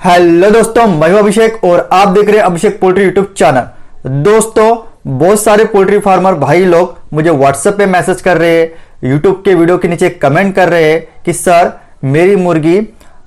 Hello दोस्तों, मैं हूं अभिषेक और आप देख रहे हैं अभिषेक पोल्ट्री यूट्यूब चैनल। दोस्तों, बहुत सारे पोल्ट्री फार्मर भाई लोग मुझे व्हाट्सएप पे मैसेज कर रहे हैं, यूट्यूब के वीडियो के नीचे कमेंट कर रहे हैं कि सर मेरी मुर्गी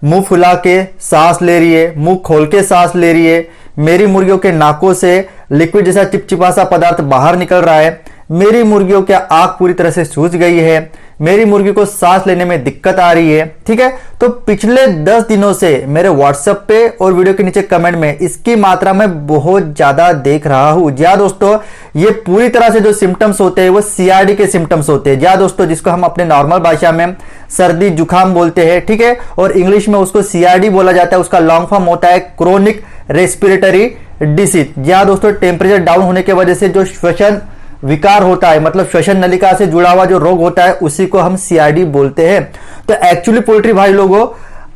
मुंह फुला के सांस ले रही है, मुंह खोल के सांस ले रही है, मेरी मुर्गियों के नाकों से लिक्विड जैसा चिपचिपा सा पदार्थ बाहर निकल रहा है, मेरी मुर्गियों की आंख पूरी तरह से सूज गई है, मेरी मुर्गी को सांस लेने में दिक्कत आ रही है। ठीक है, तो पिछले 10 दिनों से मेरे व्हाट्सएप पे और वीडियो के नीचे कमेंट में इसकी मात्रा में बहुत ज्यादा देख रहा हूं। जी हाँ दोस्तों, ये पूरी तरह से जो सिम्टम्स होते हैं वो सीआरडी के सिम्टम्स होते हैं। जी हाँ दोस्तों, जिसको हम अपने नॉर्मल भाषा में सर्दी जुकाम बोलते हैं, ठीक है, और इंग्लिश में उसको सीआरडी बोला जाता है। उसका लॉन्ग फॉर्म होता है क्रोनिक रेस्पिरेटरी डिसीज। जी हाँ दोस्तों, टेम्परेचर डाउन होने की वजह से जो श्वसन विकार होता है, मतलब श्वसन नलिका से जुड़ा हुआ जो रोग होता है, उसी को हम सीआरडी बोलते हैं। तो एक्चुअली पोल्ट्री भाई लोगों,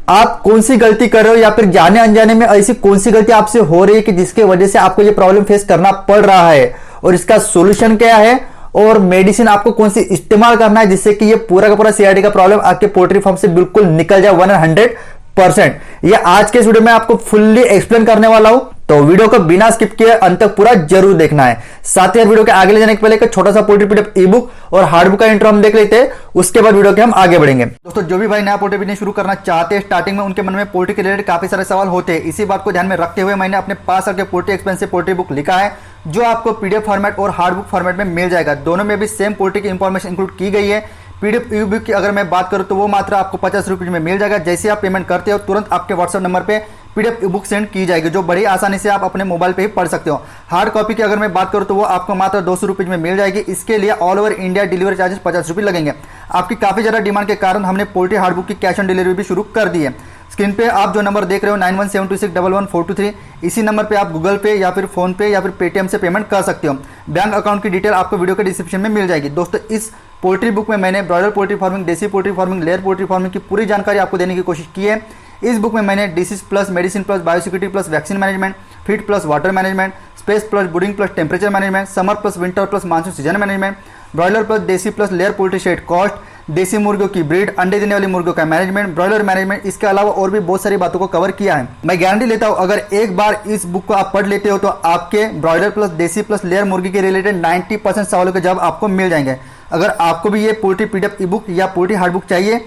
आप कौन सी गलती कर रहे हो या फिर जाने अनजाने में ऐसी कौन सी गलती आपसे हो रही है कि जिसके वजह से आपको ये प्रॉब्लम फेस करना पड़ रहा है, और इसका सोल्यूशन क्या है और मेडिसिन आपको कौन सी इस्तेमाल करना है जिससे कि ये पूरा का पूरा सीआरडी का प्रॉब्लम आपके पोल्ट्री फार्म से बिल्कुल निकल जाए 100%। ये आज के इस वीडियो में आपको फुल्ली एक्सप्लेन करने वाला हूं, तो वीडियो को बिना स्किप किए अंत तक पूरा जरूर देखना है। साथ ही वीडियो के आगे ले जाने के पहले एक छोटा सा पोल्ट्री पीडीएफ ई बुक और हार्ड बुक का इंट्रो हम देख लेते हैं, उसके बाद वीडियो के हम आगे बढ़ेंगे। दोस्तों, जो भी भाई नया पोल्ट्री बिजनेस शुरू करना चाहते हैं, स्टार्टिंग में उनके मन में पोल्ट्री के रिलेटेड काफी सारे सवाल होते हैं। इसी बात को ध्यान में रखते हुए मैंने अपने 5 साल के पोल्ट्री एक्सपेंस से पोल्ट्री बुक लिखा है, जो आपको पीडीएफ फॉर्मेट और हार्ड बुक फॉर्मेट में मिल जाएगा। दोनों में भी सेम पोल्ट्री की इंफॉर्मेशन इंक्लूड की गई है। पीडीएफ ई बुक की अगर मैं बात करूं तो वो मात्र आपको 50 रुपये में मिल जाएगा। जैसे आप पेमेंट करते हो तुरंत आपके व्हाट्सएप नंबर पे पीडीएफ ई बुक सेंड की जाएगी, जो बड़ी आसानी से आप अपने मोबाइल पे ही पढ़ सकते हो। हार्ड कॉपी की अगर मैं बात करूं तो वो आपको मात्र 200 रुपये में मिल जाएगी। इसके लिए all over India delivery charges 50 रुपये लगेंगे। आपकी काफी ज्यादा डिमांड के कारण हमने पोल्ट्री हार्ड बुक की कैश ऑन डिलीवरी भी शुरू कर दी है। स्क्रीन पे आप जो नंबर देख रहे हो 9172611423, इसी नंबर पे आप गूगल पे या फिर फोन पे या फिर पेटीएम से पेमेंट कर सकते हो। बैंक अकाउंट की डिटेल आपको वीडियो के डिस्क्रिप्शन में मिल जाएगी। दोस्तों, इस पोल्ट्री बुक में मैंने ब्रॉयलर पोल्ट्री फार्मिंग, देसी poultry farming, layer poultry farming की पूरी जानकारी आपको देने की कोशिश की है। इस बुक में मैंने disease plus medicine plus biosecurity plus vaccine management, feed plus water management, space plus breeding plus temperature management, summer plus winter plus monsoon season management, broiler plus desi plus layer poultry shed cost, देसी मुर्गियों की breed, अंडे देने वाली मुर्गियों का management, broiler management, इसके अलावा और भी बहुत सारी बातों को कवर किया है। मैं गारंटी लेता हूं, अगर एक बार इस बुक को आप पढ़ लेते हो तो आपके broiler plus desi plus layer मुर्गी के रिलेटेड 90% सवालों के जवाब आपको मिल जाएंगे। अगर आपको भी ये पोल्ट्री पीडीएफ ई बुक या पोल्ट्री हार्ड बुक चाहिए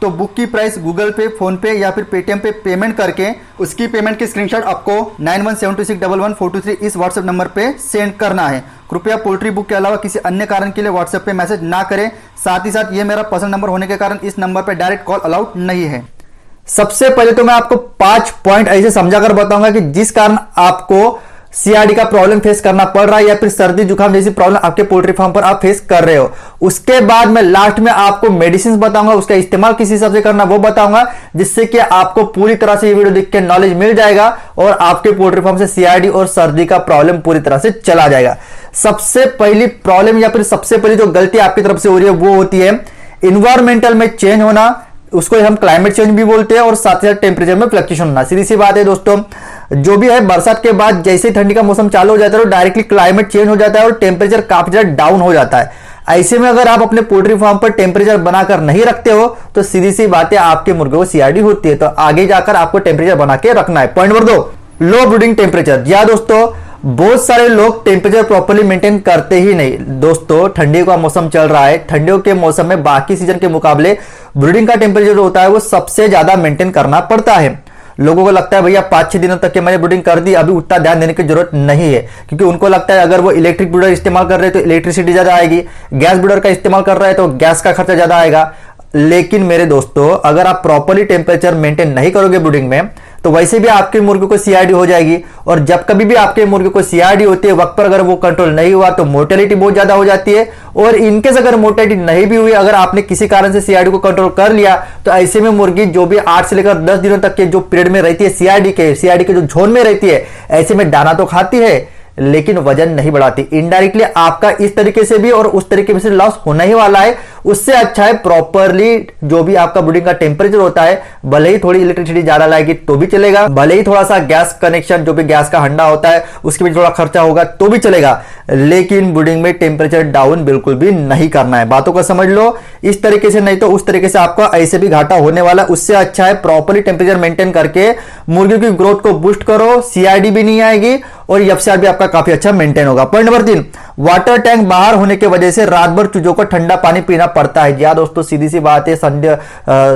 तो बुक की प्राइस गूगल पे, फोन पे या फिर पेटीएम पे पेमेंट करके उसकी पेमेंट की स्क्रीनशॉट आपको 9172611423 इस व्हाट्सएप नंबर पे सेंड करना है। कृपया पोल्ट्री बुक के अलावा किसी अन्य कारण के लिए व्हाट्सएप पे मैसेज ना करें। साथ ही साथ ये मेरा पर्सनल नंबर होने के कारण इस नंबर पे डायरेक्ट कॉल अलाउड नहीं है। सबसे पहले तो मैं आपको 5 पॉइंट ऐसे समझा कर बताऊंगा कि जिस कारण आपको सीआरडी का प्रॉब्लम फेस करना पड़ रहा है या फिर सर्दी जुकाम जैसी प्रॉब्लम आपके पोल्ट्री फार्म पर आप फेस कर रहे हो। उसके बाद मैं लास्ट में आपको मेडिसिन बताऊंगा, उसका इस्तेमाल किस हिसाब से करना वो बताऊंगा, जिससे कि आपको पूरी तरह से ये वीडियो देख के नॉलेज मिल जाएगा और आपके पोल्ट्री फार्म से सीआरडी और सर्दी का प्रॉब्लम पूरी तरह से चला जाएगा। सबसे पहली प्रॉब्लम या फिर सबसे पहली जो गलती आपकी तरफ से हो रही है वो होती है इन्वायरमेंटल में चेंज होना, उसको हम क्लाइमेट चेंज भी बोलते हैं, और साथ ही साथ टेम्परेचर में फ्लक्चुएशन होना। सीधी सी बात है दोस्तों, जो भी है बरसात के बाद जैसे ही ठंडी का मौसम चालू हो जाता है तो डायरेक्टली क्लाइमेट चेंज हो जाता है और टेम्परेचर काफी ज्यादा डाउन हो जाता है। ऐसे में अगर आप अपने पोल्ट्री फार्म पर टेम्परेचर बनाकर नहीं रखते हो तो सीधी सी बात है आपके मुर्गे को सीआरडी होती है। तो आगे जाकर आपको टेम्परेचर बना के रखना है। पॉइंट नंबर 2, लो ब्रीडिंग टेम्परेचर। जी हाँ दोस्तों, बहुत सारे लोग टेम्परेचर प्रॉपर्ली मेंटेन करते ही नहीं। दोस्तों, ठंडी का मौसम चल रहा है, ठंडियों के मौसम में बाकी सीजन के मुकाबले ब्रीडिंग का टेम्परेचर जो होता है वो सबसे ज्यादा मेंटेन करना पड़ता है। लोगों को लगता है भैया 5-6 दिनों तक के मैंने ब्रीडिंग कर दी, अभी उतना ध्यान देने की जरूरत नहीं है, क्योंकि उनको लगता है अगर वो इलेक्ट्रिक ब्रीडर इस्तेमाल कर रहे हैं तो इलेक्ट्रिसिटी ज्यादा आएगी, गैस ब्रीडर का इस्तेमाल कर रहे हैं तो गैस का खर्चा ज्यादा आएगा। लेकिन मेरे दोस्तों, अगर आप प्रॉपर्ली टेम्परेचर मेंटेन नहीं करोगे ब्रीडिंग में तो वैसे भी आपके मुर्गे को सीआरडी हो जाएगी। और जब कभी भी आपके मुर्गे को सीआरडी होती है, वक्त पर अगर वो कंट्रोल नहीं हुआ तो मोर्टेलिटी बहुत ज्यादा हो जाती है। और इनकेस अगर मोर्टेलिटी नहीं भी हुई, अगर आपने किसी कारण से सीआरडी को कंट्रोल कर लिया तो ऐसे में मुर्गी जो भी 8 से लेकर 10 दिनों तक के जो पीरियड में रहती है सीआरडी के जो जोन में रहती है, ऐसे में दाना तो खाती है लेकिन वजन नहीं बढ़ाती। इनडायरेक्टली आपका इस तरीके से भी और उस तरीके से लॉस होना ही वाला है। उससे अच्छा है प्रॉपरली जो भी आपका ब्रीडिंग का टेम्परेचर होता है, भले ही थोड़ी इलेक्ट्रिसिटी ज्यादा लाएगी तो भी चलेगा, भले ही थोड़ा सा गैस कनेक्शन जो भी गैस का हंडा होता है उसके भी थोड़ा खर्चा होगा तो भी चलेगा, लेकिन ब्रीडिंग में टेम्परेचर डाउन बिल्कुल भी नहीं करना है। बातों को समझ लो इस तरीके से, नहीं तो उस तरीके से आपका ऐसे भी घाटा होने वाला। उससे अच्छा है प्रॉपरली टेम्परेचर मेंटेन करके मुर्गियों की ग्रोथ को बूस्ट करो, सीआईडी भी नहीं आएगी और एफसीआर भी आपका काफी अच्छा मेंटेन होगा। पॉइंट नंबर 3, वाटर टैंक बाहर होने की वजह से रात भर चूजों को ठंडा पानी पीना पड़ता है। या दोस्तों सीधी सी बात है,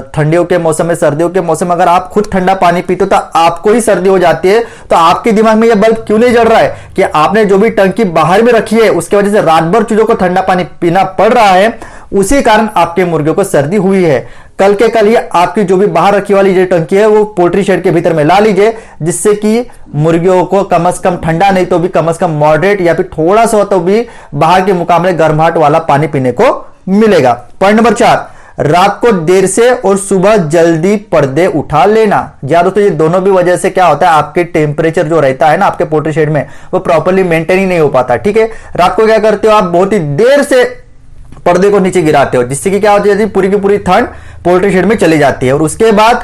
ठंडियों के मौसम में, सर्दियों के मौसम में अगर आप खुद ठंडा पानी पीते हो तो आपको ही सर्दी हो जाती है, तो आपके दिमाग में यह बल्ब क्यों नहीं जल रहा है कि आपने जो भी टंकी बाहर में रखी है उसकी वजह से रात भर चूजों को ठंडा पानी पीना पड़ रहा है, उसी कारण आपके मुर्गियों को सर्दी हुई है। कल के कल ही आपकी जो भी बाहर रखी वाली जो टंकी है वो पोल्ट्री शेड के भीतर में ला लीजिए, जिससे कि मुर्गियों को कम से कम ठंडा नहीं तो भी कम से कम मॉडरेट या फिर थोड़ा सा तो भी बाहर के मुकाबले गर्माहट वाला पानी पीने को मिलेगा। पॉइंट नंबर 4, रात को देर से और सुबह जल्दी पर्दे उठा लेना। या दोस्तों ये दोनों भी वजह से क्या होता है, आपके टेम्परेचर जो रहता है ना आपके पोल्ट्री शेड में वो प्रॉपरली मेंटेन ही नहीं हो पाता। ठीक है, रात को क्या करते हो आप, बहुत ही देर से पर्दे को नीचे गिराते हो, जिससे कि क्या होती है पूरी की पूरी ठंड पोल्ट्री शेड में चली जाती है। और उसके बाद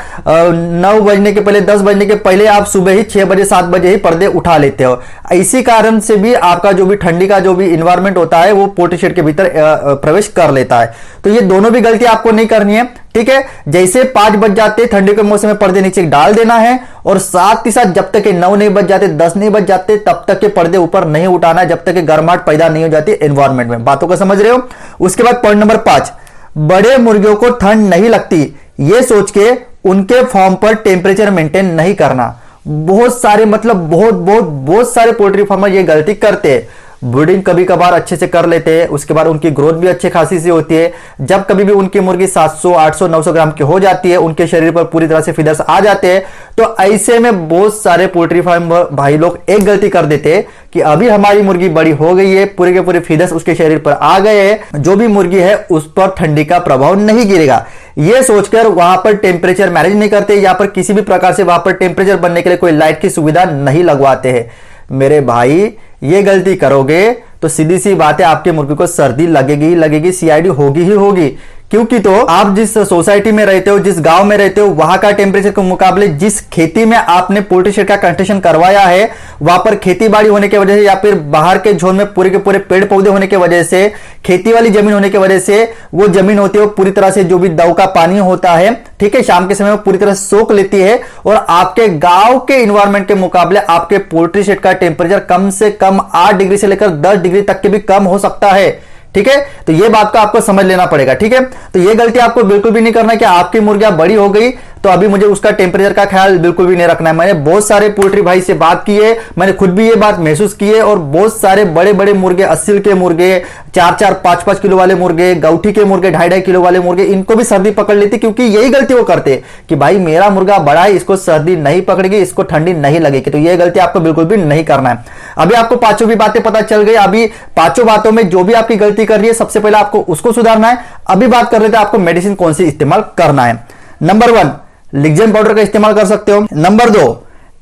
9 बजने के पहले, 10 बजने के पहले आप सुबह ही 6 बजे 7 बजे ही पर्दे उठा लेते हो। इसी कारण से भी आपका जो भी ठंडी का जो भी इन्वायरमेंट होता है वो पोल्ट्री शेड के भीतर प्रवेश कर लेता है। तो ये दोनों भी गलती आपको नहीं करनी है। ठीक है, जैसे 5 बज जाते ठंडी के मौसम में पर्दे नीचे डाल देना है, और साथ ही साथ जब तक 9 नहीं बज जाते, 10 नहीं बज जाते, तब तक के पर्दे ऊपर नहीं उठाना है, जब तक कि गर्माहट पैदा नहीं हो जाती एनवायरमेंट में। बातों को समझ रहे हो। उसके बाद पॉइंट नंबर 5, बड़े मुर्गियों को ठंड नहीं लगती ये सोच के उनके फॉर्म पर टेम्परेचर मेंटेन नहीं करना। बहुत सारे बहुत सारे पोल्ट्री फार्मर ये गलती करते हैं। ब्रीडिंग कभी कभार अच्छे से कर लेते हैं, उसके बाद उनकी ग्रोथ भी अच्छी खासी सी होती है। जब कभी भी उनकी मुर्गी 700, 800, 900 ग्राम की हो जाती है, उनके शरीर पर पूरी तरह से फीदर्स आ जाते हैं, तो ऐसे में बहुत सारे पोल्ट्री फार्म भाई लोग एक गलती कर देते हैं कि अभी हमारी मुर्गी बड़ी हो गई है, पूरे के पूरे फीदर्स उसके शरीर पर आ गए हैं, जो भी मुर्गी है उस पर ठंडी का प्रभाव नहीं गिरेगा, ये सोचकर वहां पर टेम्परेचर मैनेज नहीं करते, या पर किसी भी प्रकार से वहां पर टेम्परेचर बनने के लिए कोई लाइट की सुविधा नहीं लगवाते हैं। मेरे भाई ये गलती करोगे तो सीधी सी बात है आपके मुर्गी को सर्दी लगेगी ही लगेगी, सीआईडी होगी ही होगी। क्योंकि तो आप जिस सोसाइटी में रहते हो, जिस गांव में रहते हो, वहां का टेम्परेचर के मुकाबले जिस खेती में आपने पोल्ट्री शेड का कंस्ट्रक्शन करवाया है, वहां पर खेती बाड़ी होने की वजह से या फिर बाहर के जोन में पूरे के पूरे पेड़ पौधे होने की वजह से, खेती वाली जमीन होने की वजह से वो जमीन होती है वो पूरी तरह से जो भी दव का पानी होता है, ठीक है, शाम के समय में पूरी तरह सोख लेती है, और आपके गांव के इन्वायरमेंट के मुकाबले आपके पोल्ट्री शेड का टेम्परेचर कम से कम 8 डिग्री से लेकर 10 डिग्री तक के भी कम हो सकता है। ठीक है, तो ये बात को आपको समझ लेना पड़ेगा। ठीक है, तो ये गलती आपको बिल्कुल भी नहीं करना है कि आपकी मुर्गियां बड़ी हो गई तो अभी मुझे उसका टेम्परेचर का ख्याल बिल्कुल भी नहीं रखना है। मैंने बहुत सारे पोल्ट्री भाई से बात की है, मैंने खुद भी ये बात महसूस की है, और बहुत सारे बड़े बड़े मुर्गे, अस्सील के मुर्गे, 4-4, 5-5 किलो वाले मुर्गे, गौठी के मुर्गे, 2.5-2.5 किलो वाले मुर्गे, इनको भी सर्दी पकड़ लेती, क्योंकि यही गलती वो करते कि भाई मेरा मुर्गा बड़ा है, इसको सर्दी नहीं पकड़ेगी, इसको ठंडी नहीं लगेगी। तो ये गलती आपको बिल्कुल भी नहीं करना है। अभी आपको 5 भी बातें पता चल गई। अभी 5 बातों में जो भी आपकी गलती कर रही है, सबसे पहले आपको उसको सुधारना है। अभी बात कर रहे थे आपको मेडिसिन कौन सी इस्तेमाल करना है। नंबर 1, लिग्जेन पाउडर का इस्तेमाल कर सकते हो। नंबर 2,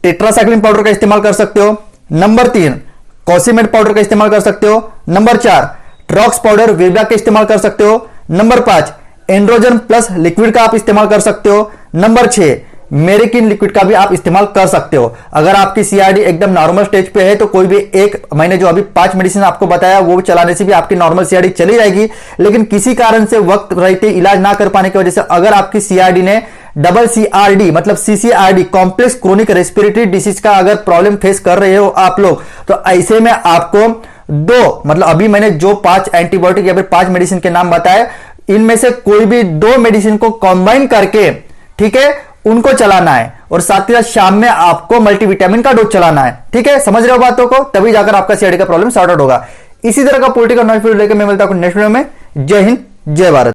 टेट्रासाइक्लिन पाउडर का इस्तेमाल कर सकते हो। नंबर 3, कॉसिमेट पाउडर का इस्तेमाल कर सकते हो। नंबर 4, ट्रॉक्स पाउडर वीरबैक का इस्तेमाल कर सकते हो। नंबर 5, एंड्रोजन प्लस लिक्विड का आप इस्तेमाल कर सकते हो। नंबर 6, मेरिकिन लिक्विड का भी आप इस्तेमाल कर सकते हो। अगर आपकी सीआरडी एकदम नॉर्मल स्टेज पे है तो कोई भी एक, मैंने जो अभी 5 मेडिसिन आपको बताया वो चलाने से भी आपकी नॉर्मल सीआरडी चली जाएगी। लेकिन किसी कारण से वक्त रहते इलाज ना कर पाने की वजह से अगर आपकी सीआरडी ने डबल सीआरडी मतलब सीसीआरडी कॉम्प्लेक्स क्रोनिक रेस्पिरेटरी डिसीज का अगर प्रॉब्लम फेस कर रहे हो आप लोग, तो ऐसे में आपको 2 मतलब अभी मैंने जो 5 एंटीबायोटिक या फिर 5 मेडिसिन के नाम बताए, इनमें से कोई भी 2 मेडिसिन को कंबाइन करके, ठीक है, उनको चलाना है। और साथ ही साथ शाम में आपको मल्टीविटामिन का डोज चलाना है। ठीक है, समझ रहे हो बातों को, तभी जाकर आपका सीआरडी का प्रॉब्लम सॉर्ट आउट होगा। इसी तरह का पोल्ट्री का नॉलेज लेकर मैं मिलता हूं नेक्स्ट वीडियो में। जय हिंद, जय भारत।